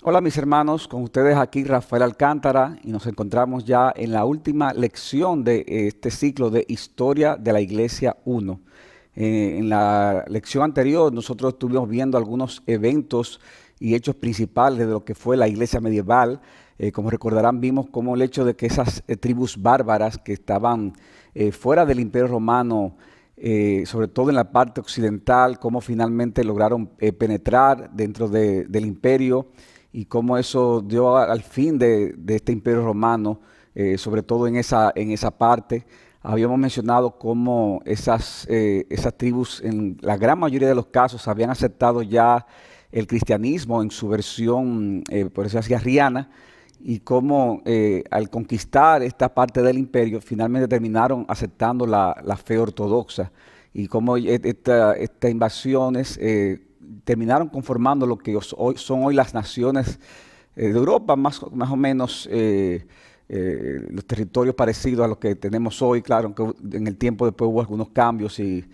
Hola mis hermanos, con ustedes aquí Rafael Alcántara y nos encontramos ya en la última lección de este ciclo de Historia de la Iglesia 1. En la lección anterior nosotros estuvimos viendo algunos eventos y hechos principales de lo que fue la iglesia medieval. Como recordarán, vimos cómo el hecho de que esas tribus bárbaras que estaban fuera del Imperio Romano, sobre todo en la parte occidental, cómo finalmente lograron penetrar dentro del imperio y cómo eso dio al fin de este imperio romano, sobre todo en esa parte. Habíamos mencionado cómo esas tribus, en la gran mayoría de los casos, habían aceptado ya el cristianismo en su versión, por decirlo así, arriana, y cómo al conquistar esta parte del imperio, finalmente terminaron aceptando la fe ortodoxa, y cómo estas invasiones terminaron conformando lo que son hoy las naciones de Europa, más o menos los territorios parecidos a los que tenemos hoy. Claro, aunque en el tiempo después hubo algunos cambios y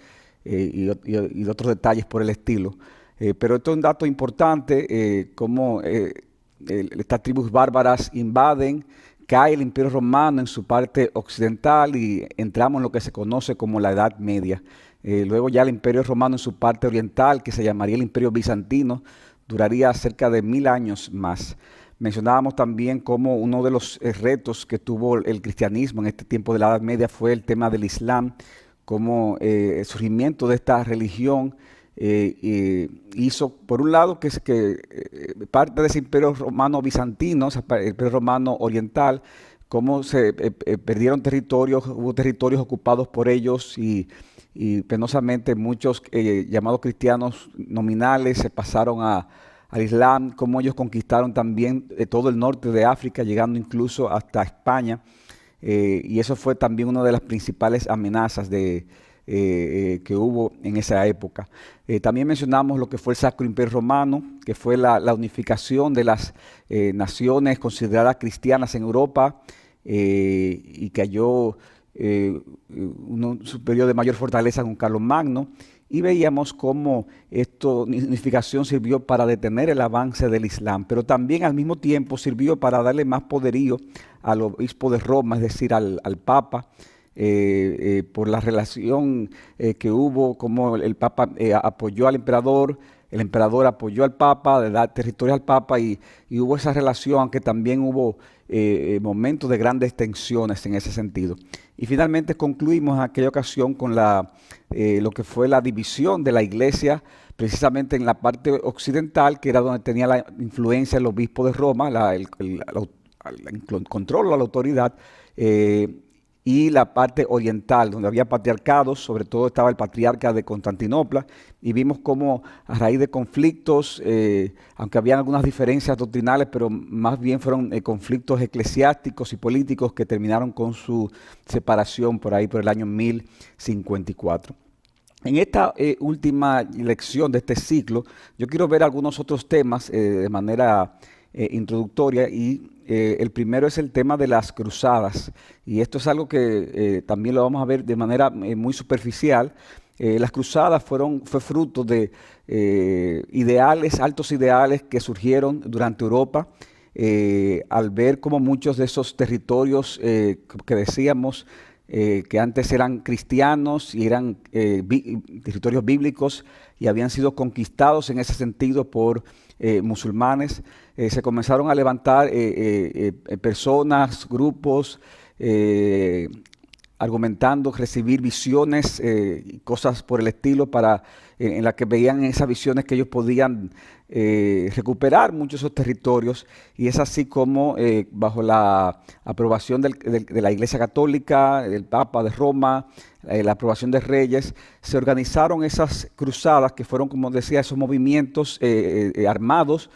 otros detalles por el estilo. Pero esto es un dato importante, cómo estas tribus bárbaras invaden, cae el Imperio Romano en su parte occidental y entramos en lo que se conoce como la Edad Media. Luego ya el Imperio Romano en su parte oriental, que se llamaría el Imperio Bizantino, duraría cerca de 1000 años más. Mencionábamos también cómo uno de los retos que tuvo el cristianismo en este tiempo de la Edad Media fue el tema del Islam, cómo el surgimiento de esta religión hizo, por un lado, que parte de ese imperio romano bizantino, el imperio romano oriental, cómo se perdieron territorios, hubo territorios ocupados por ellos y penosamente muchos llamados cristianos nominales se pasaron al Islam, cómo ellos conquistaron también todo el norte de África, llegando incluso hasta España. Y eso fue también una de las principales amenazas que hubo en esa época. También mencionamos lo que fue el Sacro Imperio Romano, que fue la unificación de las naciones consideradas cristianas en Europa, y que halló un periodo de mayor fortaleza con Carlomagno. Y veíamos cómo esta unificación sirvió para detener el avance del Islam, pero también al mismo tiempo sirvió para darle más poderío al obispo de Roma, es decir, al Papa, por la relación que hubo, como el Papa apoyó al emperador, el emperador apoyó al Papa, de dar territorio al Papa, y hubo esa relación, aunque también hubo momentos de grandes tensiones en ese sentido. Y finalmente concluimos en aquella ocasión con lo que fue la división de la iglesia, precisamente en la parte occidental, que era donde tenía la influencia el obispo de Roma, el control o la autoridad, y la parte oriental, donde había patriarcados. Sobre todo estaba el patriarca de Constantinopla, y vimos cómo a raíz de conflictos, aunque habían algunas diferencias doctrinales, pero más bien fueron conflictos eclesiásticos y políticos que terminaron con su separación por ahí por el año 1054. En esta última lección de este ciclo, yo quiero ver algunos otros temas de manera introductoria, y el primero es el tema de las cruzadas, y esto es algo que también lo vamos a ver de manera muy superficial. Las cruzadas fue fruto de altos ideales que surgieron durante Europa, al ver cómo muchos de esos territorios que decíamos que antes eran cristianos y eran territorios bíblicos y habían sido conquistados en ese sentido por musulmanes, se comenzaron a levantar personas, grupos, argumentando recibir visiones y cosas por el estilo, en la que veían esas visiones que ellos podían recuperar muchos de esos territorios. Y es así como bajo la aprobación de la Iglesia Católica, del Papa de Roma, la aprobación de reyes, se organizaron esas cruzadas, que fueron, como decía, esos movimientos armados,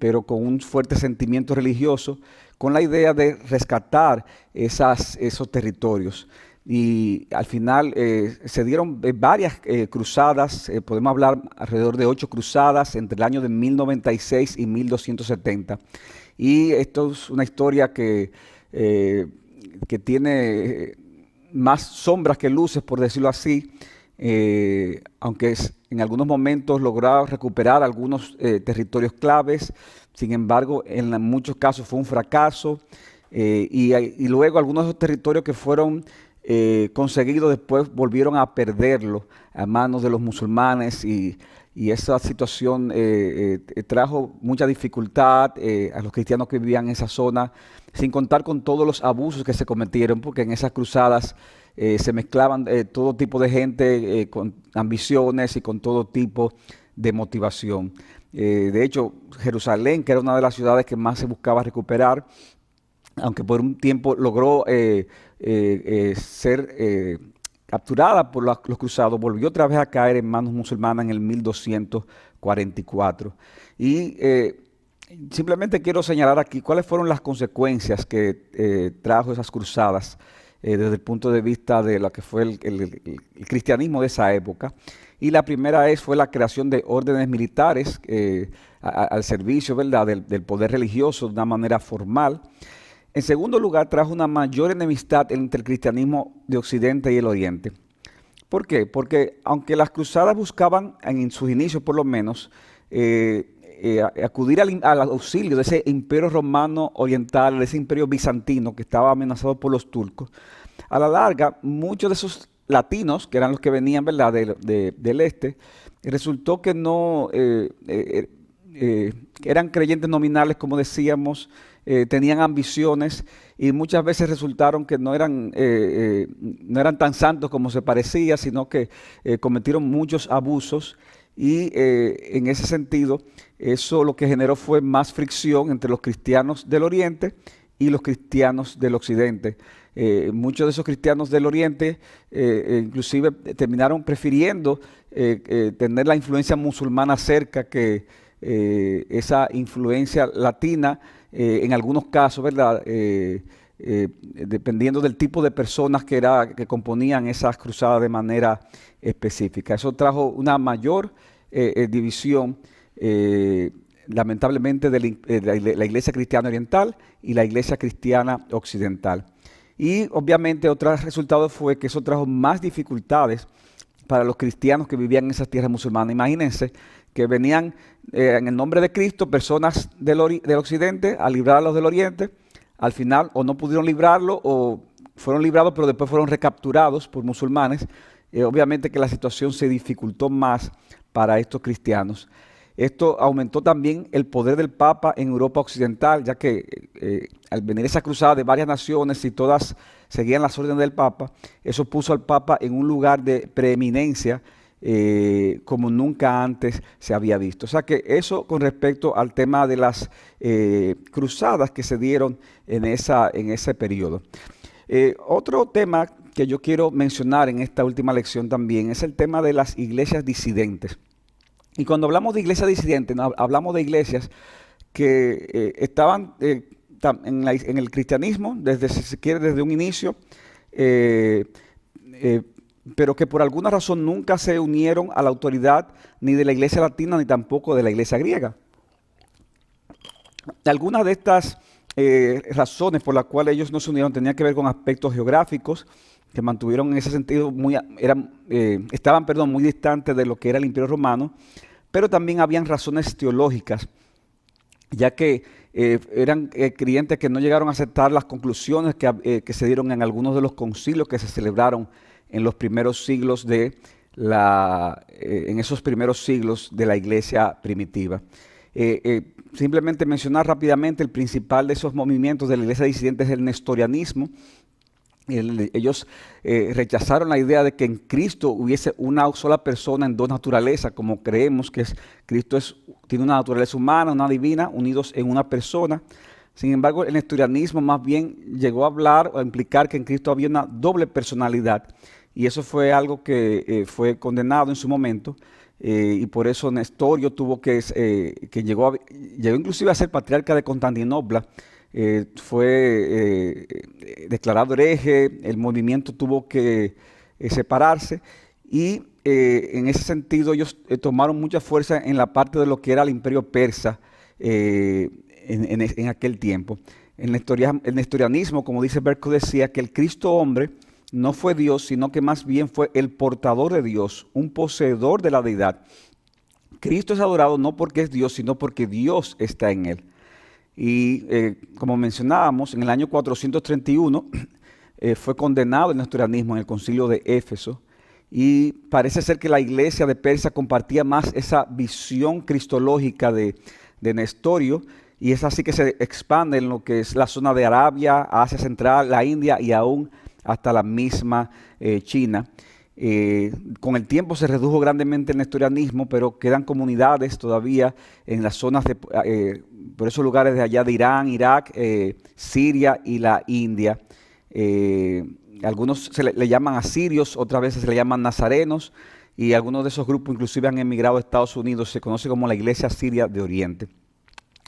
pero con un fuerte sentimiento religioso, con la idea de rescatar esos territorios. Y al final se dieron varias cruzadas, podemos hablar alrededor de 8 cruzadas entre el año de 1096 y 1270. Y esto es una historia que tiene más sombras que luces, por decirlo así, aunque en algunos momentos logró recuperar algunos territorios claves. Sin embargo, en muchos casos fue un fracaso, y luego algunos de esos territorios que fueron conseguidos después volvieron a perderlo a manos de los musulmanes, y esa situación trajo mucha dificultad a los cristianos que vivían en esa zona, sin contar con todos los abusos que se cometieron, porque en esas cruzadas se mezclaban todo tipo de gente con ambiciones y con todo tipo de motivación. De hecho, Jerusalén, que era una de las ciudades que más se buscaba recuperar, aunque por un tiempo logró ser capturada por los cruzados, volvió otra vez a caer en manos musulmanas en el 1244. Y simplemente quiero señalar aquí cuáles fueron las consecuencias que trajo esas cruzadas desde el punto de vista de lo que fue el cristianismo de esa época. Y la primera fue la creación de órdenes militares al servicio, ¿verdad?, del poder religioso de una manera formal. En segundo lugar, trajo una mayor enemistad entre el cristianismo de Occidente y el Oriente. ¿Por qué? Porque aunque las cruzadas buscaban, en sus inicios por lo menos, acudir al auxilio de ese imperio romano oriental, de ese imperio bizantino que estaba amenazado por los turcos, a la larga, muchos de esos latinos, que eran los que venían, ¿verdad?, del este, resultó que no eran creyentes nominales, como decíamos, tenían ambiciones, y muchas veces resultaron que no eran tan santos como se parecía, sino que cometieron muchos abusos, y en ese sentido, eso lo que generó fue más fricción entre los cristianos del Oriente y los cristianos del Occidente. Muchos de esos cristianos del Oriente inclusive terminaron prefiriendo tener la influencia musulmana cerca que esa influencia latina, en algunos casos, ¿verdad? Dependiendo del tipo de personas que componían esas cruzadas de manera específica. Eso trajo una mayor división, lamentablemente, de la iglesia cristiana oriental y la iglesia cristiana occidental. Y obviamente otro resultado fue que eso trajo más dificultades para los cristianos que vivían en esas tierras musulmanas. Imagínense que venían en el nombre de Cristo personas del occidente a librar a los del oriente. Al final o no pudieron librarlo o fueron librados, pero después fueron recapturados por musulmanes. Obviamente que la situación se dificultó más para estos cristianos. Esto aumentó también el poder del Papa en Europa Occidental, ya que al venir esa cruzada de varias naciones y todas seguían las órdenes del Papa, eso puso al Papa en un lugar de preeminencia como nunca antes se había visto. O sea que eso con respecto al tema de las cruzadas que se dieron en ese periodo. Otro tema que yo quiero mencionar en esta última lección también es el tema de las iglesias disidentes. Y cuando hablamos de iglesias disidentes, hablamos de iglesias que estaban en el cristianismo, si se quiere, desde un inicio, pero que por alguna razón nunca se unieron a la autoridad ni de la iglesia latina ni tampoco de la iglesia griega. Algunas de estas razones por las cuales ellos no se unieron tenían que ver con aspectos geográficos, que mantuvieron en ese sentido estaban muy distantes de lo que era el Imperio Romano, pero también habían razones teológicas, ya que eran creyentes que no llegaron a aceptar las conclusiones que se dieron en algunos de los concilios que se celebraron en los primeros siglos en esos primeros siglos de la iglesia primitiva. Simplemente mencionar rápidamente el principal de esos movimientos de la iglesia disidente es el nestorianismo. Ellos rechazaron la idea de que en Cristo hubiese una sola persona en dos naturalezas, como creemos que Cristo tiene una naturaleza humana, una divina, unidos en una persona. Sin embargo, el nestorianismo más bien llegó a hablar o a implicar que en Cristo había una doble personalidad, y eso fue algo que fue condenado en su momento, y por eso Nestorio llegó inclusive a ser patriarca de Constantinopla. Fue declarado hereje, el movimiento tuvo que separarse, y en ese sentido ellos tomaron mucha fuerza en la parte de lo que era el imperio persa en aquel tiempo. El nestorianismo, como dice Berco, decía que el Cristo hombre no fue Dios, sino que más bien fue el portador de Dios, un poseedor de la deidad. Cristo es adorado no porque es Dios, sino porque Dios está en él. Y como mencionábamos, en el año 431 fue condenado el nestorianismo en el concilio de Éfeso. Y parece ser que la iglesia de Persia compartía más esa visión cristológica de Nestorio, y es así que se expande en lo que es la zona de Arabia, Asia Central, la India y aún hasta la misma China. Con el tiempo se redujo grandemente el nestorianismo, pero quedan comunidades todavía en las zonas por esos lugares de allá de Irán, Irak, Siria y la India. Algunos le llaman asirios, otras veces se le llaman nazarenos, y algunos de esos grupos inclusive han emigrado a Estados Unidos. Se conoce como la Iglesia Siria de Oriente.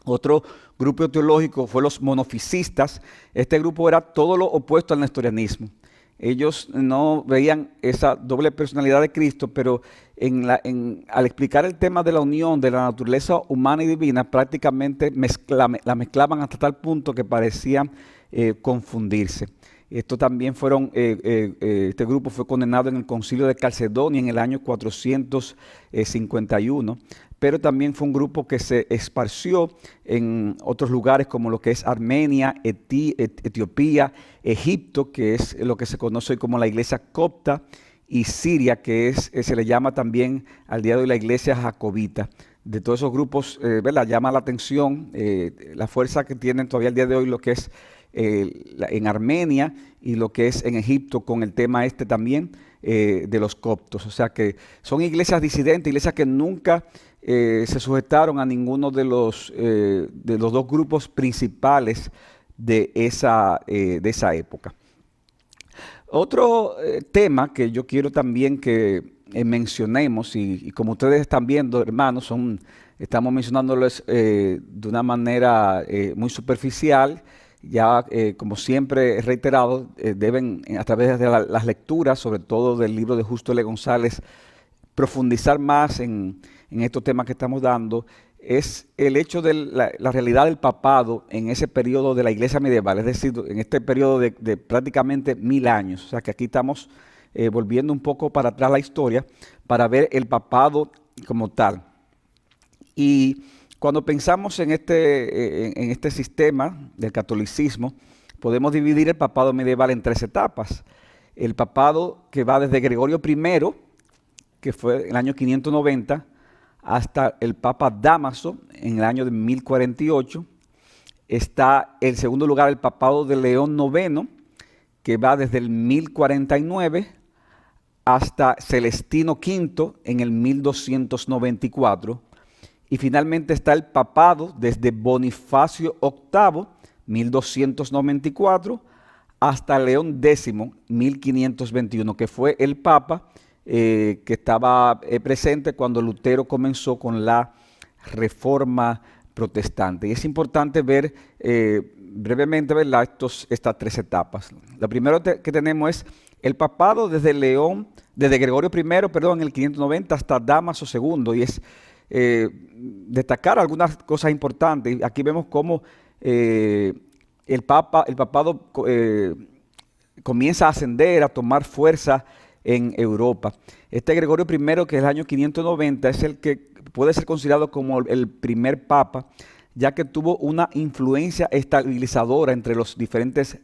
Otro grupo teológico fue los monofisistas. Este grupo era todo lo opuesto al nestorianismo. Ellos no veían esa doble personalidad de Cristo, pero al explicar el tema de la unión de la naturaleza humana y divina, prácticamente la mezclaban hasta tal punto que parecían confundirse. Esto también este grupo fue condenado en el concilio de Calcedonia en el año 451, pero también fue un grupo que se esparció en otros lugares como lo que es Armenia, Etiopía, Egipto, que es lo que se conoce hoy como la iglesia copta, y Siria, que se le llama también al día de hoy la iglesia jacobita. De todos esos grupos, llama la atención la fuerza que tienen todavía al día de hoy lo que es en Armenia y lo que es en Egipto, con el tema también de los coptos. O sea que son iglesias disidentes, iglesias que nunca se sujetaron a ninguno de los dos grupos principales de esa época. Otro tema que yo quiero también que mencionemos, y como ustedes están viendo, hermanos, estamos mencionándoles de una manera muy superficial. Ya, como siempre he reiterado, deben a través de las lecturas, sobre todo del libro de Justo L. González, profundizar más en estos temas que estamos dando. Es el hecho de la realidad del papado en ese periodo de la iglesia medieval, es decir, en este periodo de prácticamente 1000 años. O sea que aquí estamos volviendo un poco para atrás la historia para ver el papado como tal. Y cuando pensamos en este sistema del catolicismo, podemos dividir el papado medieval en 3 etapas. El papado que va desde Gregorio I, que fue en el año 590, hasta el Papa Dámaso en el año de 1048. Está en segundo lugar el papado de León IX, que va desde el 1049 hasta Celestino V en el 1294. Y finalmente está el papado desde Bonifacio VIII, 1294, hasta León X, 1521, que fue el papa que estaba presente cuando Lutero comenzó con la Reforma Protestante. Y es importante ver brevemente, ¿verdad?, estas 3 etapas. La primera que tenemos es el papado desde Gregorio I, en el 590 hasta Dámaso II, y es destacar algunas cosas importantes. Aquí vemos cómo el papado comienza a ascender, a tomar fuerza en Europa. Este Gregorio I, que es el año 590, es el que puede ser considerado como el primer papa, ya que tuvo una influencia estabilizadora entre los diferentes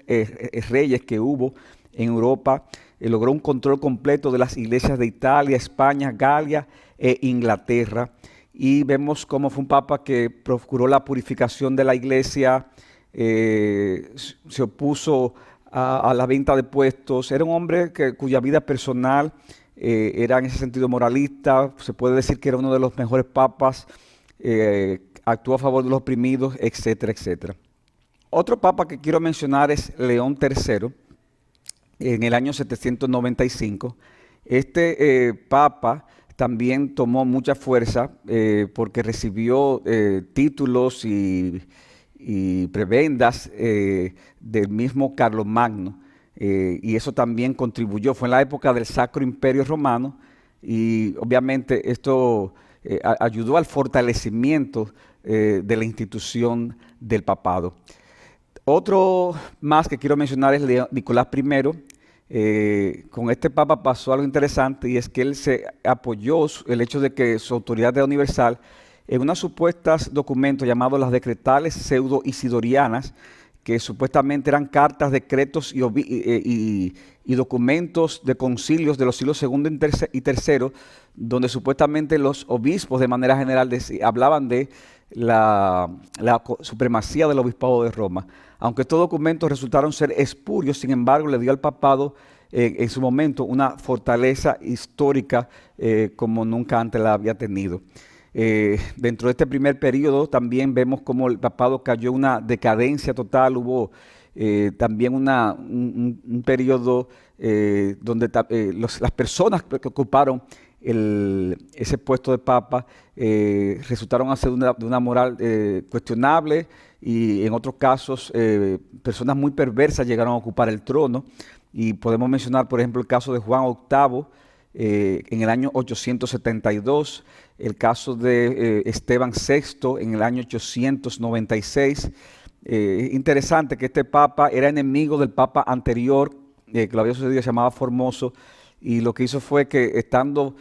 reyes que hubo en Europa. Logró un control completo de las iglesias de Italia, España, Galia e Inglaterra. Y vemos cómo fue un papa que procuró la purificación de la iglesia, se opuso a la venta de puestos. Era un hombre cuya vida personal era en ese sentido moralista. Se puede decir que era uno de los mejores papas, actuó a favor de los oprimidos, etcétera, etcétera. Otro papa que quiero mencionar es León III, en el año 795. Este papa también tomó mucha fuerza porque recibió títulos y prebendas del mismo Carlomagno, y eso también contribuyó. Fue en la época del Sacro Imperio Romano, y obviamente esto ayudó al fortalecimiento de la institución del papado. Otro más que quiero mencionar es Nicolás I, Con este papa pasó algo interesante y es que él se apoyó el hecho de que su autoridad era universal en unas supuestas documentos llamados las decretales pseudo-isidorianas, que supuestamente eran cartas, decretos y documentos de concilios de los siglos segundo y tercero, donde supuestamente los obispos de manera general hablaban de la supremacía del obispado de Roma. Aunque estos documentos resultaron ser espurios, sin embargo, le dio al papado en su momento una fortaleza histórica como nunca antes la había tenido. Dentro de este primer periodo también vemos cómo el papado cayó en una decadencia total. Hubo también un periodo donde las personas que ocuparon ese puesto de papa resultaron ser de una moral cuestionable, y en otros casos personas muy perversas llegaron a ocupar el trono. Y podemos mencionar, por ejemplo, el caso de Juan VIII en el año 872, el caso de Esteban VI en el año 896. Interesante que este papa era enemigo del papa anterior, que lo había sucedido, se llamaba Formoso, y lo que hizo fue que estando,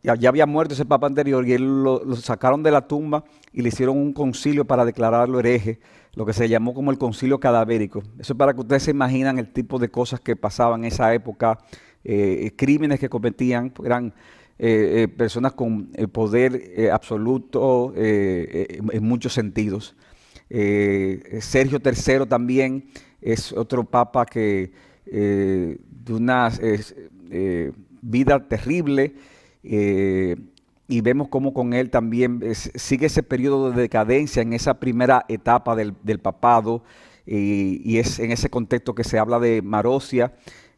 ya había muerto ese papa anterior, y él lo sacaron de la tumba y le hicieron un concilio para declararlo hereje, lo que se llamó como el concilio cadavérico. Eso es para que ustedes se imaginan el tipo de cosas que pasaban en esa época, crímenes que cometían. Eran personas con poder absoluto en muchos sentidos. Sergio III también es otro papa que de una vida terrible, y vemos cómo con él también sigue ese periodo de decadencia en esa primera etapa del papado, y es en ese contexto que se habla de Marosia,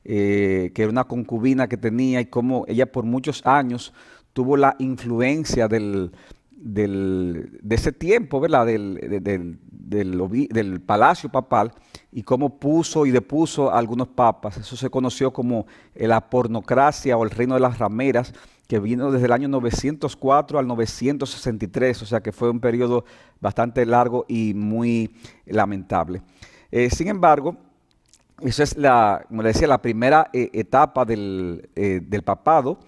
que era una concubina que tenía, y cómo ella por muchos años tuvo la influencia de ese tiempo, ¿verdad? Del palacio papal, y cómo puso y depuso a algunos papas. Eso se conoció como la pornocracia o el reino de las rameras, que vino desde el año 904 al 963, o sea que fue un periodo bastante largo y muy lamentable. Sin embargo, eso es como le decía, la primera etapa del papado.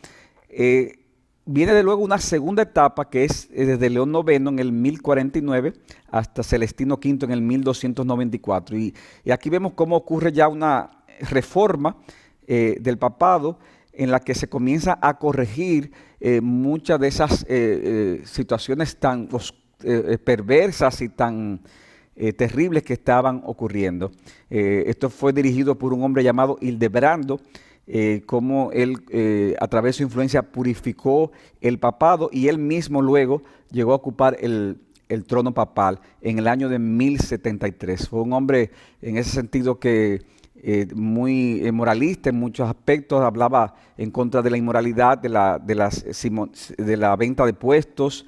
Viene de luego una segunda etapa que es desde León IX en el 1049 hasta Celestino V en el 1294. Y aquí vemos cómo ocurre ya una reforma del papado, en la que se comienza a corregir muchas de esas situaciones tan perversas y tan terribles que estaban ocurriendo. Esto fue dirigido por un hombre llamado Hildebrando, cómo él a través de su influencia purificó el papado, y él mismo luego llegó a ocupar el trono papal en el año de 1073. Fue un hombre en ese sentido que muy moralista en muchos aspectos, hablaba en contra de la inmoralidad, de la venta de puestos.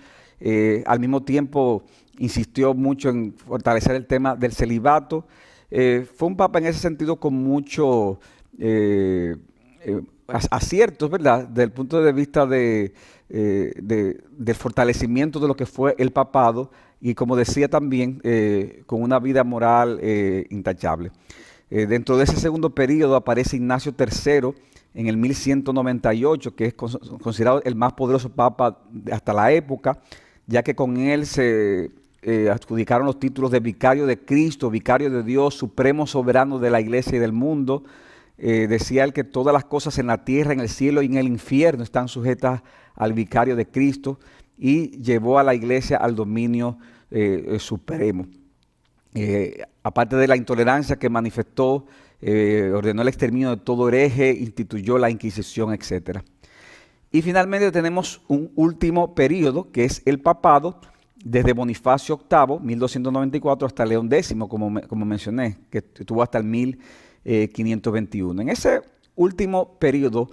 Al mismo tiempo insistió mucho en fortalecer el tema del celibato. Fue un papa en ese sentido con mucho aciertos, ¿verdad? Desde el punto de vista del fortalecimiento de lo que fue el papado, y como decía también, con una vida moral intachable. Dentro de ese segundo periodo aparece Ignacio III en el 1198, que es considerado el más poderoso papa hasta la época, ya que con él se adjudicaron los títulos de vicario de Cristo, vicario de Dios, supremo soberano de la iglesia y del mundo. Decía él que todas las cosas en la tierra, en el cielo y en el infierno están sujetas al vicario de Cristo, y llevó a la iglesia al dominio supremo. Aparte de la intolerancia que manifestó, ordenó el exterminio de todo hereje, instituyó la Inquisición, etc. Y finalmente tenemos un último periodo, que es el papado, desde Bonifacio VIII, 1294, hasta León X, como mencioné, que estuvo hasta el 1521. En ese último periodo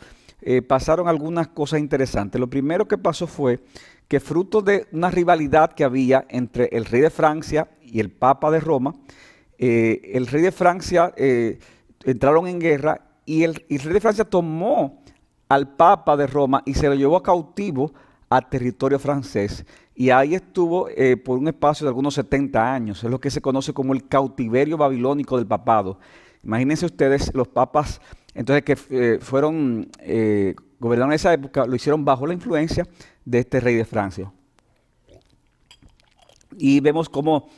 pasaron algunas cosas interesantes. Lo primero que pasó fue que, fruto de una rivalidad que había entre el rey de Francia y el papa de Roma, el rey de Francia entraron en guerra, y el rey de Francia tomó al papa de Roma y se lo llevó a cautivo a territorio francés, y ahí estuvo por un espacio de algunos 70 años. Es lo que se conoce como el cautiverio babilónico del papado, Imagínense ustedes, los papas, entonces que gobernaron en esa época, lo hicieron bajo la influencia de este rey de Francia. Y vemos cómo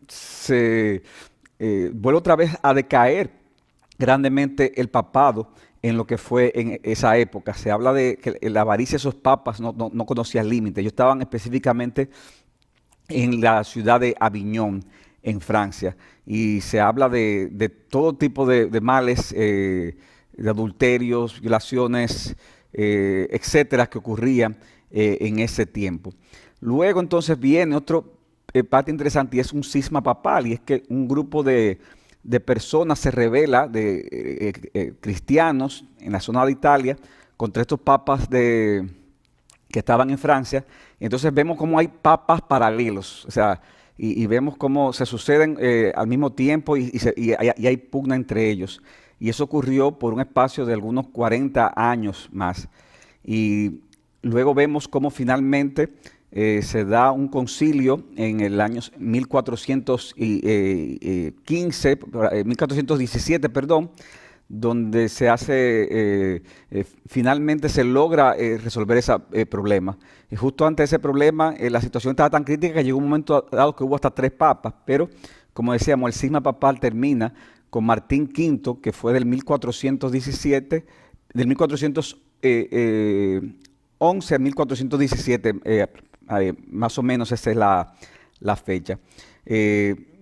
se vuelve otra vez a decaer grandemente el papado en lo que fue en esa época. Se habla de que la avaricia de esos papas no conocía límites. Ellos estaban específicamente en la ciudad de Aviñón, en Francia, y se habla de todo tipo de males, de adulterios, violaciones, etcétera, que ocurrían en ese tiempo. Luego entonces viene otro parte interesante y es un cisma papal, y es que un grupo de personas se rebela, de cristianos en la zona de Italia, contra estos papas que estaban en Francia. Entonces vemos cómo hay papas paralelos, o sea, y vemos cómo se suceden al mismo tiempo y hay pugna entre ellos. Y eso ocurrió por un espacio de algunos 40 años más. Y luego vemos cómo finalmente se da un concilio en el año 1417, perdón, donde se hace, finalmente se logra resolver ese problema. Y justo ante ese problema, la situación estaba tan crítica que llegó un momento dado que hubo hasta 3 papas, pero como decíamos, el cisma papal termina con Martín V, que fue del 1417, del 1411 a 1417, más o menos esa es la fecha.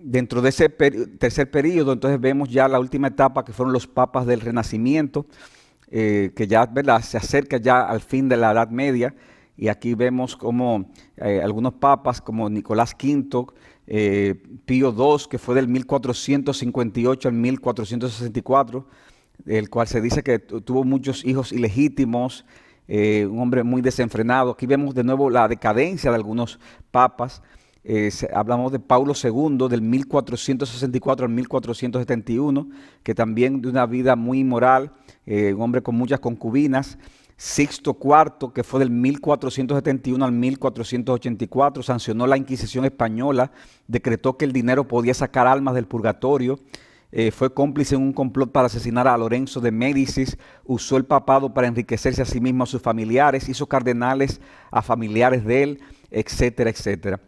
Dentro de ese tercer periodo, entonces vemos ya la última etapa, que fueron los papas del Renacimiento, que ya, ¿verdad?, se acerca ya al fin de la Edad Media, y aquí vemos como algunos papas, como Nicolás V, Pío II, que fue del 1458 al 1464, el cual se dice que tuvo muchos hijos ilegítimos, un hombre muy desenfrenado. Aquí vemos de nuevo la decadencia de algunos papas. Hablamos de Paulo II, del 1464 al 1471, que también de una vida muy inmoral, un hombre con muchas concubinas. Sixto IV, que fue del 1471 al 1484, sancionó la Inquisición española, decretó que el dinero podía sacar almas del purgatorio, fue cómplice en un complot para asesinar a Lorenzo de Médicis, usó el papado para enriquecerse a sí mismo, a sus familiares, hizo cardenales a familiares de él, etcétera, etcétera.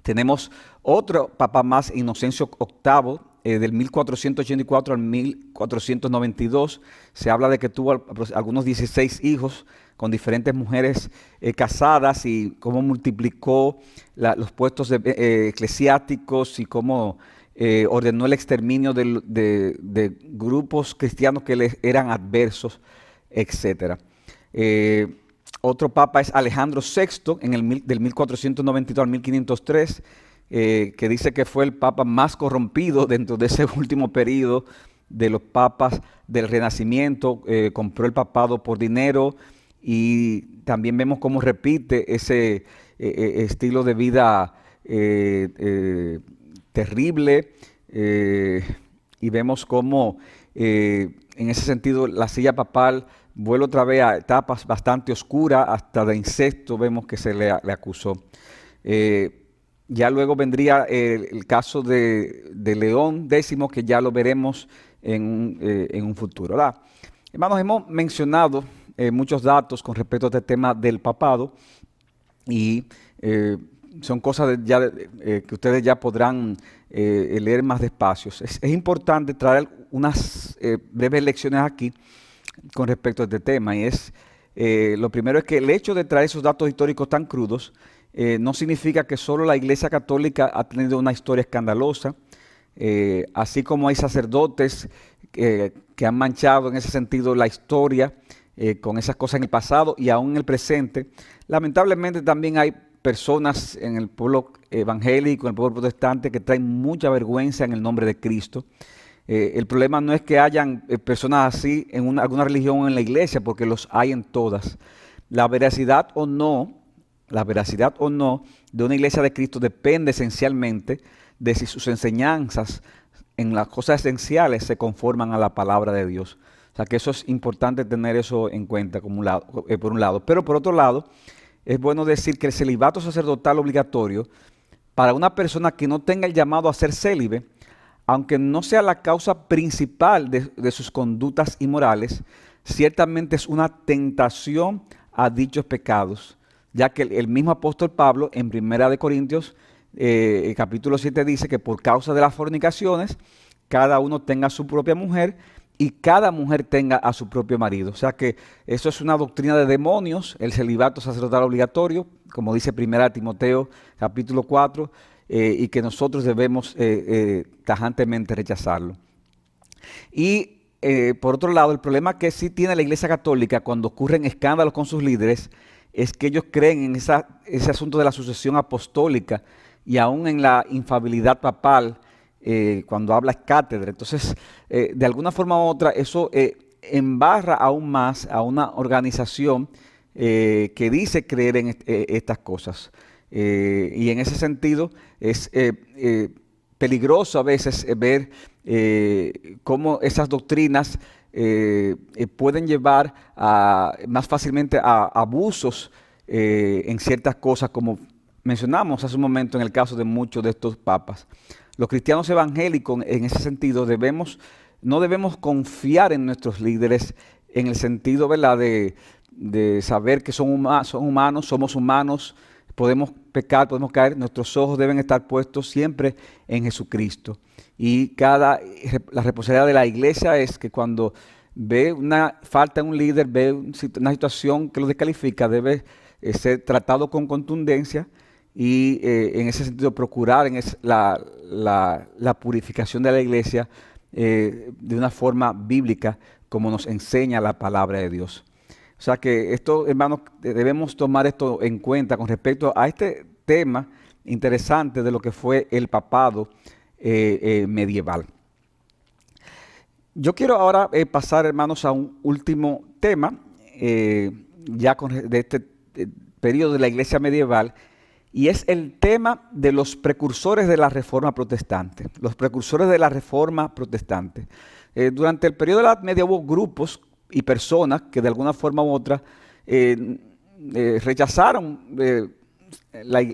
Tenemos otro papa más, Inocencio VIII, del 1484 al 1492. Se habla de que tuvo algunos 16 hijos con diferentes mujeres casadas, y cómo multiplicó los puestos eclesiásticos, y cómo ordenó el exterminio de grupos cristianos que les eran adversos, etc. Otro papa es Alejandro VI, del 1492 al 1503, que dice que fue el papa más corrompido dentro de ese último periodo de los papas del Renacimiento. Compró el papado por dinero, y también vemos cómo repite ese estilo de vida terrible, y vemos cómo en ese sentido la silla papal vuelve otra vez a etapas bastante oscuras, hasta de incesto vemos que se le acusó. Ya luego vendría el caso de León X, que ya lo veremos en un futuro, ¿verdad? Hermanos, hemos mencionado muchos datos con respecto a este tema del papado, y son cosas que ustedes ya podrán leer más despacio. Es importante traer unas breves lecciones aquí con respecto a este tema, y lo primero es que el hecho de traer esos datos históricos tan crudos no significa que solo la Iglesia Católica ha tenido una historia escandalosa, así como hay sacerdotes que han manchado en ese sentido la historia con esas cosas en el pasado y aún en el presente. Lamentablemente también hay personas en el pueblo evangélico, en el pueblo protestante, que traen mucha vergüenza en el nombre de Cristo. El problema no es que hayan personas así en alguna religión o en la iglesia, porque los hay en todas. La veracidad o no de una iglesia de Cristo depende esencialmente de si sus enseñanzas en las cosas esenciales se conforman a la palabra de Dios. O sea que eso es importante tener eso en cuenta por un lado. Pero por otro lado, es bueno decir que el celibato sacerdotal obligatorio para una persona que no tenga el llamado a ser célibe aunque no sea la causa principal de sus conductas inmorales, ciertamente es una tentación a dichos pecados, ya que el mismo apóstol Pablo en Primera de Corintios, capítulo 7, dice que por causa de las fornicaciones, cada uno tenga su propia mujer y cada mujer tenga a su propio marido. O sea que eso es una doctrina de demonios, el celibato sacerdotal obligatorio, como dice Primera de Timoteo, capítulo 4, y que nosotros debemos tajantemente rechazarlo. Y por otro lado, el problema que sí tiene la Iglesia Católica cuando ocurren escándalos con sus líderes es que ellos creen en ese asunto de la sucesión apostólica y aún en la infalibilidad papal cuando habla cátedra. Entonces, de alguna forma u otra, eso embarra aún más a una organización que dice creer en estas cosas. Y en ese sentido es peligroso a veces ver cómo esas doctrinas pueden llevar más fácilmente a abusos en ciertas cosas, como mencionamos hace un momento en el caso de muchos de estos papas. Los cristianos evangélicos en ese sentido no debemos confiar en nuestros líderes en el sentido, ¿verdad?, de saber que son humanos, somos humanos, podemos pecar, podemos caer, nuestros ojos deben estar puestos siempre en Jesucristo. Y la responsabilidad de la iglesia es que cuando ve una falta en un líder, ve una situación que lo descalifica, debe ser tratado con contundencia y en ese sentido procurar la purificación de la iglesia de una forma bíblica como nos enseña la palabra de Dios. O sea que esto, hermanos, debemos tomar esto en cuenta con respecto a este tema interesante de lo que fue el papado medieval. Yo quiero ahora pasar, hermanos, a un último tema de este periodo de la iglesia medieval, y es el tema de los precursores de la Reforma Protestante. Los precursores de la Reforma Protestante. Durante el periodo de la Edad Media hubo grupos y personas que de alguna forma u otra rechazaron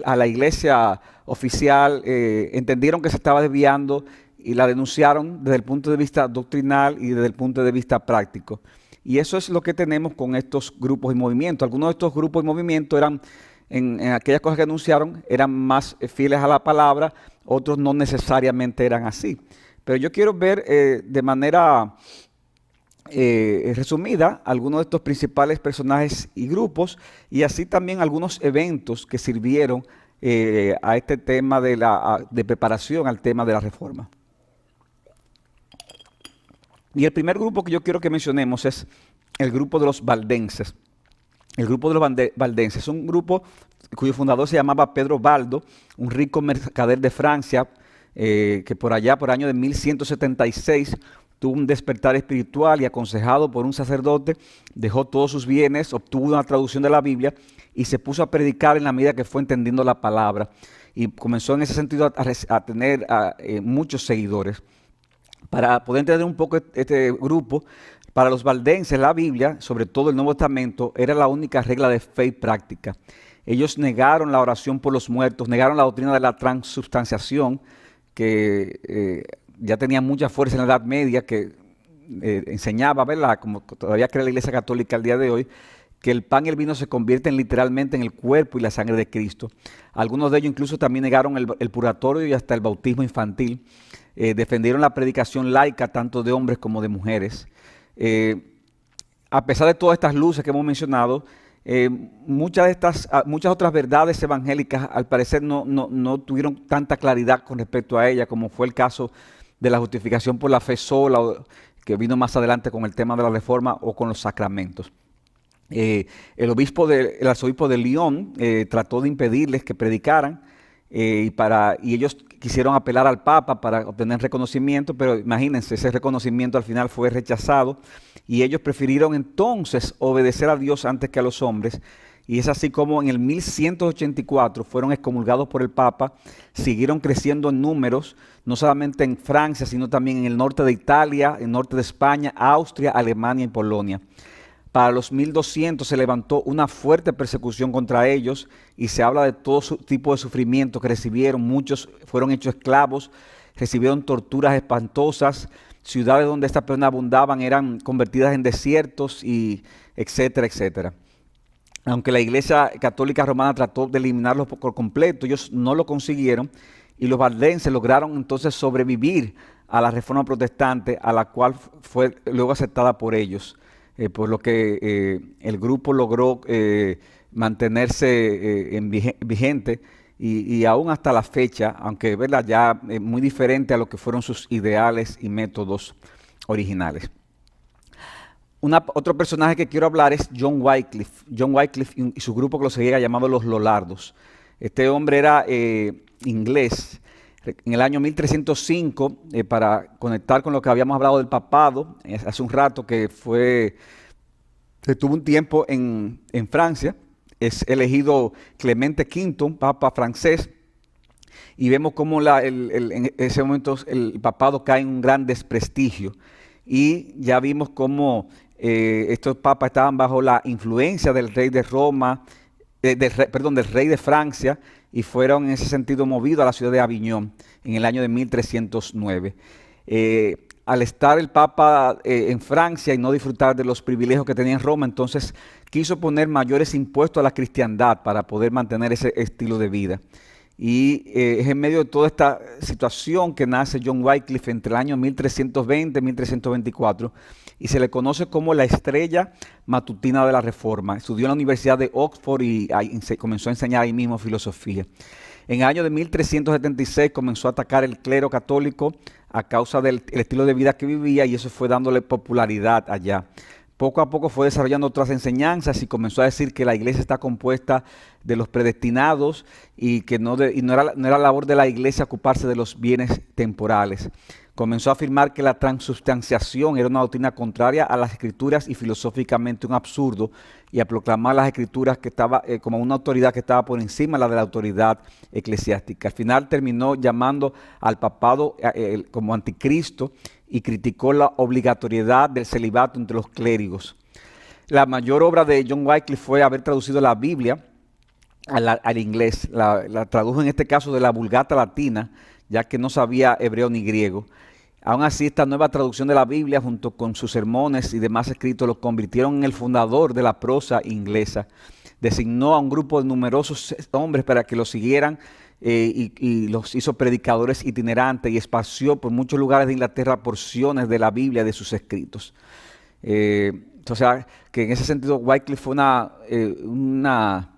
a la iglesia oficial, entendieron que se estaba desviando y la denunciaron desde el punto de vista doctrinal y desde el punto de vista práctico. Y eso es lo que tenemos con estos grupos y movimientos. Algunos de estos grupos y movimientos eran, en aquellas cosas que anunciaron, eran más fieles a la palabra, otros no necesariamente eran así. Pero yo quiero ver de manera resumida algunos de estos principales personajes y grupos, y así también algunos eventos que sirvieron a este tema de preparación al tema de la reforma. Y el primer grupo que yo quiero que mencionemos es el grupo de los valdenses. El grupo de los valdenses es un grupo cuyo fundador se llamaba Pedro Baldo, un rico mercader de Francia, que por allá, por el año de 1176, tuvo un despertar espiritual y aconsejado por un sacerdote, dejó todos sus bienes, obtuvo una traducción de la Biblia y se puso a predicar en la medida que fue entendiendo la palabra. Y comenzó en ese sentido a tener muchos seguidores. Para poder entender un poco este grupo, para los valdenses la Biblia, sobre todo el Nuevo Testamento, era la única regla de fe y práctica. Ellos negaron la oración por los muertos, negaron la doctrina de la transubstanciación, que ya tenía mucha fuerza en la Edad Media, que enseñaba, ¿verdad?, como todavía cree la Iglesia Católica al día de hoy, que el pan y el vino se convierten literalmente en el cuerpo y la sangre de Cristo. Algunos de ellos incluso también negaron el purgatorio y hasta el bautismo infantil. Defendieron la predicación laica tanto de hombres como de mujeres. A pesar de todas estas luces que hemos mencionado, muchas otras verdades evangélicas al parecer no tuvieron tanta claridad con respecto a ellas, como fue el caso de la justificación por la fe sola, que vino más adelante con el tema de la reforma, o con los sacramentos. El arzobispo de Lyon trató de impedirles que predicaran, y ellos quisieron apelar al Papa para obtener reconocimiento, pero imagínense, ese reconocimiento al final fue rechazado y ellos prefirieron entonces obedecer a Dios antes que a los hombres. Y es así como en el 1184 fueron excomulgados por el Papa, siguieron creciendo en números, no solamente en Francia, sino también en el norte de Italia, en el norte de España, Austria, Alemania y Polonia. Para los 1200 se levantó una fuerte persecución contra ellos y se habla de todo tipo de sufrimiento que recibieron. Muchos fueron hechos esclavos, recibieron torturas espantosas, ciudades donde estas personas abundaban eran convertidas en desiertos, y etcétera, etcétera. Aunque la Iglesia Católica Romana trató de eliminarlos por completo, ellos no lo consiguieron, y los valdenses lograron entonces sobrevivir a la Reforma Protestante, a la cual fue luego aceptada por ellos, por lo que el grupo logró mantenerse vigente, y aún hasta la fecha, aunque ¿verdad? Ya muy diferente a lo que fueron sus ideales y métodos originales. Otro personaje que quiero hablar es John Wycliffe. John Wycliffe y su grupo que lo seguía llamado los Lollardos. Este hombre era inglés. En el año 1305, para conectar con lo que habíamos hablado del papado, hace un rato estuvo un tiempo en Francia, es elegido Clemente V, papa francés, y vemos cómo en ese momento el papado cae en un gran desprestigio. Y ya vimos cómo estos papas estaban bajo la influencia del rey de Roma, del rey de Francia, y fueron en ese sentido movidos a la ciudad de Aviñón en el año de 1309. Al estar el Papa en Francia y no disfrutar de los privilegios que tenía en Roma, entonces quiso poner mayores impuestos a la cristiandad para poder mantener ese estilo de vida. Y es en medio de toda esta situación que nace John Wycliffe entre el año 1320 y 1324, y se le conoce como la estrella matutina de la Reforma. Estudió en la Universidad de Oxford y se comenzó a enseñar ahí mismo filosofía. En el año de 1376 comenzó a atacar el clero católico a causa del estilo de vida que vivía, y eso fue dándole popularidad allá. Poco a poco fue desarrollando otras enseñanzas y comenzó a decir que la iglesia está compuesta de los predestinados, y que no era labor de la iglesia ocuparse de los bienes temporales. Comenzó a afirmar que la transubstanciación era una doctrina contraria a las escrituras y filosóficamente un absurdo, y a proclamar las escrituras que estaba como una autoridad que estaba por encima de la autoridad eclesiástica. Al final terminó llamando al papado como anticristo, y criticó la obligatoriedad del celibato entre los clérigos. La mayor obra de John Wycliffe fue haber traducido la Biblia al inglés. La tradujo en este caso de la Vulgata latina, ya que no sabía hebreo ni griego. Aún así, esta nueva traducción de la Biblia, junto con sus sermones y demás escritos, lo convirtieron en el fundador de la prosa inglesa. Designó a un grupo de numerosos hombres para que lo siguieran, y los hizo predicadores itinerantes, y esparció por muchos lugares de Inglaterra porciones de la Biblia de sus escritos. O sea, que en ese sentido Wycliffe fue una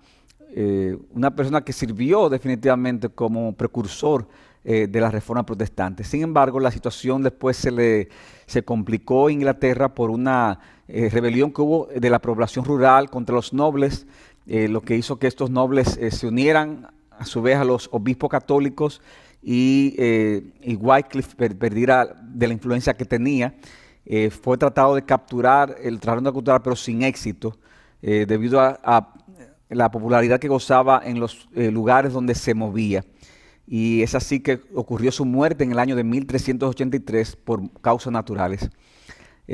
persona que sirvió definitivamente como precursor de la Reforma Protestante. Sin embargo, la situación después se complicó en Inglaterra por una rebelión que hubo de la población rural contra los nobles, lo que hizo que estos nobles se unieran a su vez a los obispos católicos, y Wycliffe perdiera de la influencia que tenía. Fue tratado de capturar, pero sin éxito, debido a la popularidad que gozaba en los lugares donde se movía. Y es así que ocurrió su muerte en el año de 1383 por causas naturales.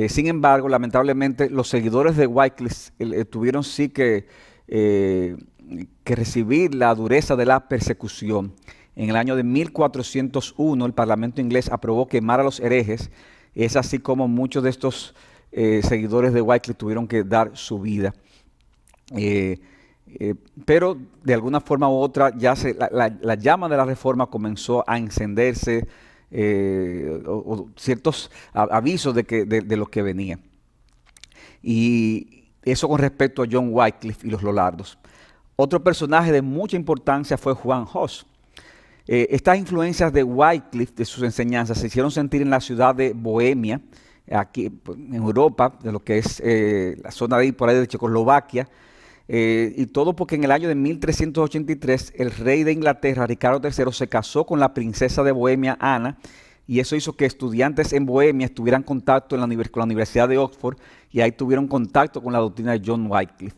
Sin embargo, lamentablemente, los seguidores de Wycliffe tuvieron sí que recibir la dureza de la persecución. En el año de 1401 el Parlamento inglés aprobó quemar a los herejes. Es así como muchos de estos seguidores de Wycliffe tuvieron que dar su vida. Pero de alguna forma u otra ya la llama de la Reforma comenzó a encenderse, o ciertos avisos de lo que venía. Y eso con respecto a John Wycliffe y los Lollardos. Otro personaje de mucha importancia fue Juan Hus. Estas influencias de Wycliffe, de sus enseñanzas, se hicieron sentir en la ciudad de Bohemia, aquí en Europa, de lo que es la zona de ahí, por ahí de Checoslovaquia, y todo porque en el año de 1383 el rey de Inglaterra, Ricardo III, se casó con la princesa de Bohemia, Ana, y eso hizo que estudiantes en Bohemia estuvieran en contacto con la Universidad de Oxford, y ahí tuvieron contacto con la doctrina de John Wycliffe.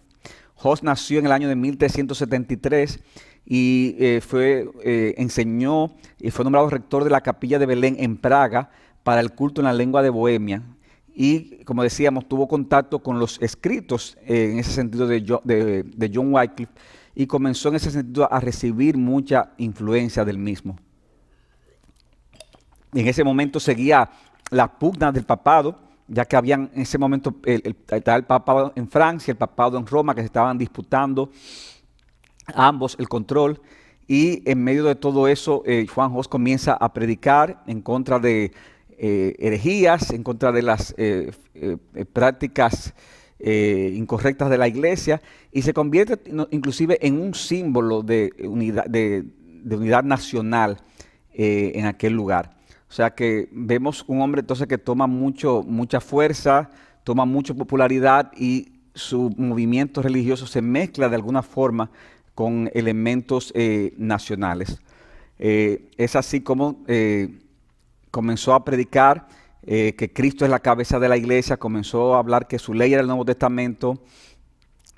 Hus nació en el año de 1373 y enseñó y fue nombrado rector de la Capilla de Belén en Praga para el culto en la lengua de Bohemia. Y, como decíamos, tuvo contacto con los escritos en ese sentido de John Wycliffe, y comenzó en ese sentido a recibir mucha influencia del mismo. En ese momento seguía la pugna del papado, ya que habían en ese momento estaba el papado en Francia, el papado en Roma, que se estaban disputando ambos el control. Y en medio de todo eso, Juan Hus comienza a predicar en contra de herejías, en contra de las prácticas incorrectas de la iglesia, y se convierte inclusive en un símbolo de unidad nacional en aquel lugar. O sea que vemos un hombre entonces que toma mucha fuerza, toma mucha popularidad, y su movimiento religioso se mezcla de alguna forma con elementos nacionales. Es así como comenzó a predicar que Cristo es la cabeza de la iglesia, comenzó a hablar que su ley era el Nuevo Testamento,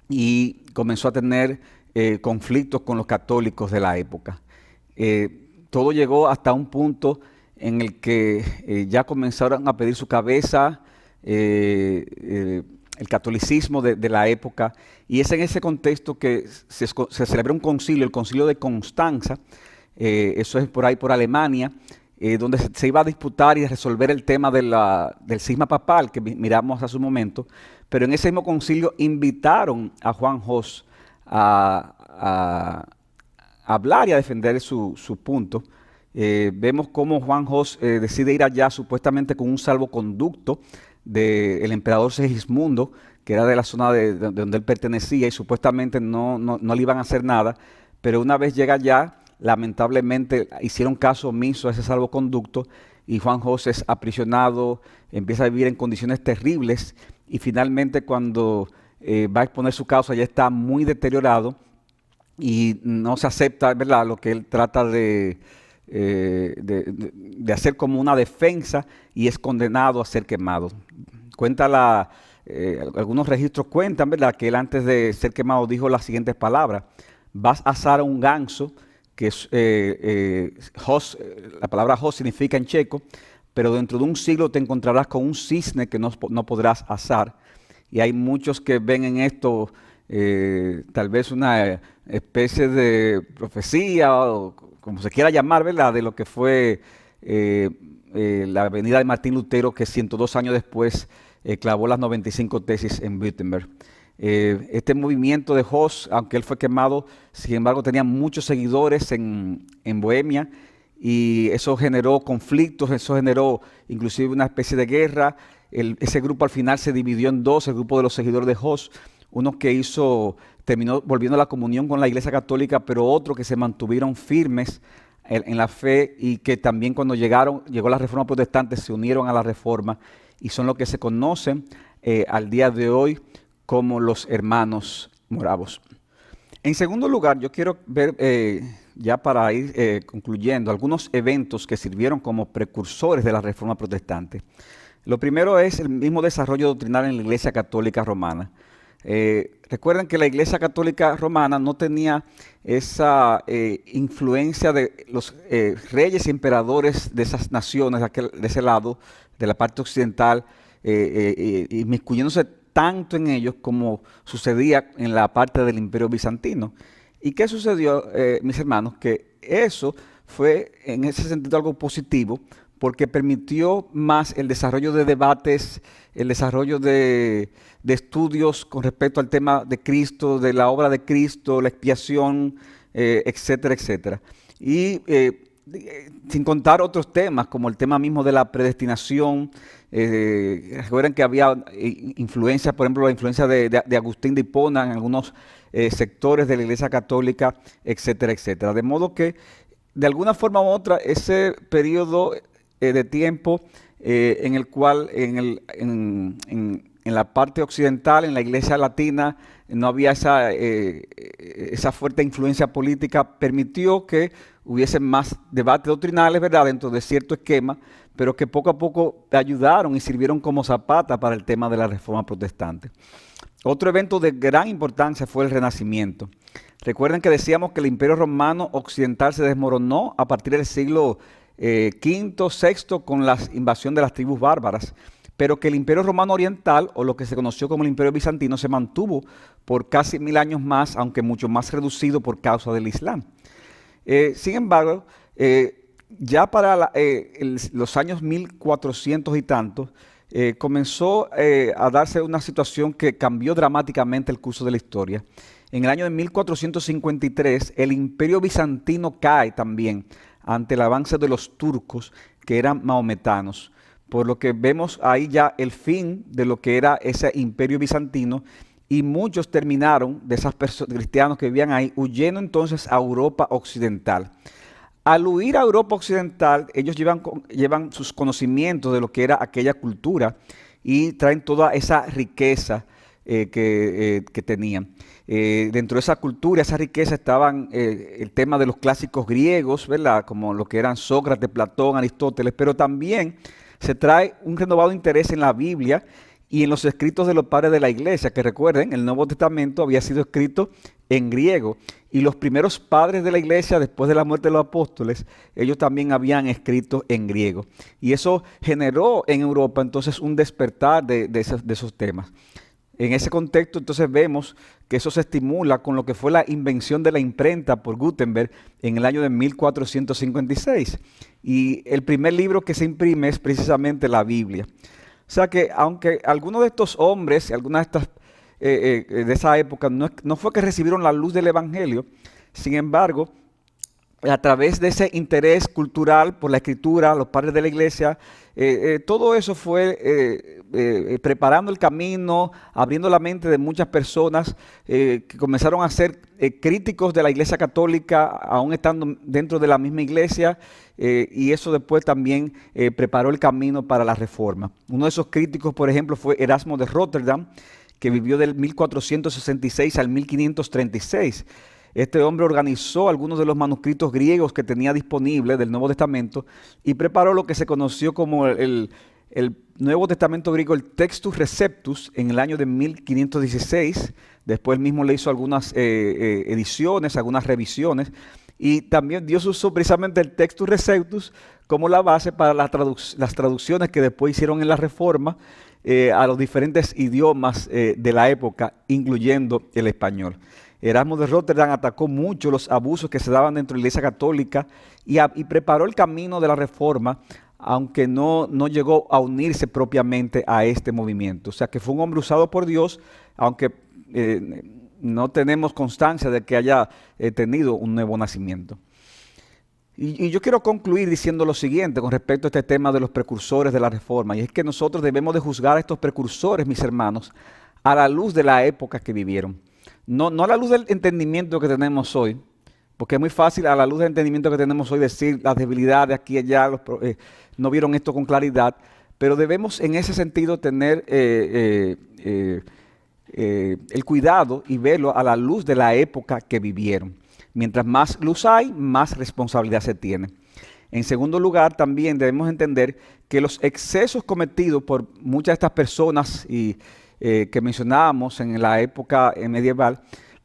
y comenzó a tener conflictos con los católicos de la época. Todo llegó hasta un punto en el que ya comenzaron a pedir su cabeza el catolicismo de la época, y es en ese contexto que se celebra un concilio, el concilio de Constanza, eso es por ahí por Alemania, donde se iba a disputar y a resolver el tema del cisma papal que miramos hace un momento. Pero en ese mismo concilio invitaron a Juan Hus a hablar y a defender su punto. Vemos cómo Juan Hus decide ir allá supuestamente con un salvoconducto del emperador Segismundo, que era de la zona de donde él pertenecía, y supuestamente no le iban a hacer nada. Pero una vez llega allá, lamentablemente hicieron caso omiso a ese salvoconducto, y Juan Hus es aprisionado, empieza a vivir en condiciones terribles, y finalmente cuando va a exponer su causa ya está muy deteriorado y no se acepta, ¿verdad?, lo que él trata de hacer como una defensa, y es condenado a ser quemado. Algunos registros cuentan, ¿verdad?, que él antes de ser quemado dijo las siguientes palabras: vas a asar a un ganso, que es, la palabra Hus significa en checo, pero dentro de un siglo te encontrarás con un cisne que no podrás asar. Y hay muchos que ven en esto tal vez una especie de profecía, o como se quiera llamar, ¿verdad?, de lo que fue la venida de Martín Lutero, que 102 años después clavó las 95 tesis en Wittenberg. Este movimiento de Hus, aunque él fue quemado, sin embargo tenía muchos seguidores en Bohemia, y eso generó conflictos, eso generó inclusive una especie de guerra. Ese grupo al final se dividió en dos: el grupo de los seguidores de Hus, uno que terminó volviendo a la comunión con la Iglesia Católica, pero otro que se mantuvieron firmes en la fe, y que también cuando llegó la Reforma Protestante se unieron a la Reforma, y son los que se conocen al día de hoy como los hermanos moravos. En segundo lugar, yo quiero ver, ya para ir concluyendo, algunos eventos que sirvieron como precursores de la Reforma Protestante. Lo primero es el mismo desarrollo doctrinal en la Iglesia Católica Romana. Recuerden que la Iglesia Católica Romana no tenía esa influencia de los reyes y emperadores de esas naciones, de ese lado, de la parte occidental, inmiscuyéndose tanto en ellos como sucedía en la parte del Imperio Bizantino. ¿Y qué sucedió, mis hermanos? Que eso fue en ese sentido algo positivo, porque permitió más el desarrollo de debates, el desarrollo de estudios con respecto al tema de Cristo, de la obra de Cristo, la expiación, etcétera, etcétera. Y sin contar otros temas, como el tema mismo de la predestinación. Recuerden que había influencia, por ejemplo, la influencia de Agustín de Hipona en algunos sectores de la Iglesia Católica, etcétera, etcétera. De modo que, de alguna forma u otra, ese periodo de tiempo en el cual en la parte occidental, en la Iglesia latina, no había esa fuerte influencia política, permitió que hubiese más debates doctrinales, ¿verdad?, dentro de cierto esquema, pero que poco a poco ayudaron y sirvieron como zapata para el tema de la Reforma Protestante. Otro evento de gran importancia fue el Renacimiento. Recuerden que decíamos que el Imperio Romano Occidental se desmoronó a partir del siglo V, VI, con la invasión de las tribus bárbaras, pero que el Imperio Romano Oriental, o lo que se conoció como el Imperio Bizantino, se mantuvo por casi 1000 años más, aunque mucho más reducido por causa del Islam. Sin embargo, ya para los años 1400 y tantos, comenzó a darse una situación que cambió dramáticamente el curso de la historia. En el año de 1453, el Imperio Bizantino cae también ante el avance de los turcos, que eran maometanos. Por lo que vemos ahí ya el fin de lo que era ese Imperio Bizantino, y muchos terminaron de esos cristianos que vivían ahí huyendo entonces a Europa Occidental. Al huir a Europa Occidental, ellos llevan sus conocimientos de lo que era aquella cultura y traen toda esa riqueza que tenían. Dentro de esa cultura, esa riqueza estaban el tema de los clásicos griegos, ¿verdad? Como lo que eran Sócrates, Platón, Aristóteles, pero también se trae un renovado interés en la Biblia y en los escritos de los padres de la iglesia, que recuerden, el Nuevo Testamento había sido escrito en griego, y los primeros padres de la iglesia, después de la muerte de los apóstoles, ellos también habían escrito en griego. Y eso generó en Europa entonces un despertar de esos temas. En ese contexto entonces vemos que eso se estimula con lo que fue la invención de la imprenta por Gutenberg en el año de 1456. Y el primer libro que se imprime es precisamente la Biblia. O sea que aunque algunos de estos hombres, algunas de estas de esa época, no fue que recibieron la luz del Evangelio, sin embargo, a través de ese interés cultural por la escritura, los padres de la iglesia, todo eso fue preparando el camino, abriendo la mente de muchas personas que comenzaron a ser críticos de la iglesia católica, aún estando dentro de la misma iglesia, y eso después también preparó el camino para la reforma. Uno de esos críticos, por ejemplo, fue Erasmo de Rotterdam, que vivió del 1466 al 1536. Este hombre organizó algunos de los manuscritos griegos que tenía disponibles del Nuevo Testamento y preparó lo que se conoció como el Nuevo Testamento griego, el Textus Receptus, en el año de 1516. Después él mismo le hizo algunas ediciones, algunas revisiones, y también Dios usó precisamente el Textus Receptus como la base para las traducciones que después hicieron en la Reforma a los diferentes idiomas de la época, incluyendo el español. Erasmo de Rotterdam atacó mucho los abusos que se daban dentro de la Iglesia Católica y preparó el camino de la Reforma, aunque no llegó a unirse propiamente a este movimiento. O sea que fue un hombre usado por Dios, aunque no tenemos constancia de que haya tenido un nuevo nacimiento. Y yo quiero concluir diciendo lo siguiente con respecto a este tema de los precursores de la Reforma, y es que nosotros debemos de juzgar a estos precursores, mis hermanos, a la luz de la época que vivieron. No a la luz del entendimiento que tenemos hoy, porque es muy fácil a la luz del entendimiento que tenemos hoy decir las debilidades aquí y allá, no vieron esto con claridad, pero debemos en ese sentido tener el cuidado y verlo a la luz de la época que vivieron. Mientras más luz hay, más responsabilidad se tiene. En segundo lugar, también debemos entender que los excesos cometidos por muchas de estas personas que mencionábamos en la época medieval,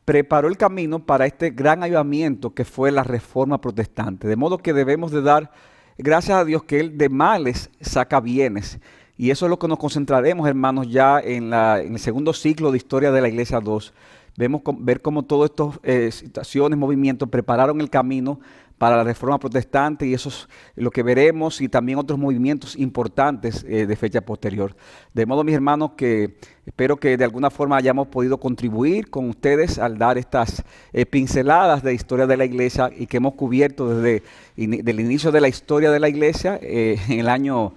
preparó el camino para este gran avivamiento que fue la Reforma Protestante. De modo que debemos de dar gracias a Dios que Él de males saca bienes. Y eso es lo que nos concentraremos, hermanos, ya en el segundo ciclo de Historia de la Iglesia 2. Ver cómo todas estas situaciones, movimientos prepararon el camino para la Reforma Protestante, y eso es lo que veremos, y también otros movimientos importantes de fecha posterior. De modo, mis hermanos, que espero que de alguna forma hayamos podido contribuir con ustedes al dar estas pinceladas de historia de la Iglesia, y que hemos cubierto desde el inicio de la historia de la Iglesia en el año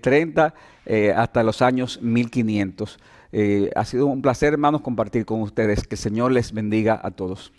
30 hasta los años 1500. Ha sido un placer, hermanos, compartir con ustedes. Que el Señor les bendiga a todos.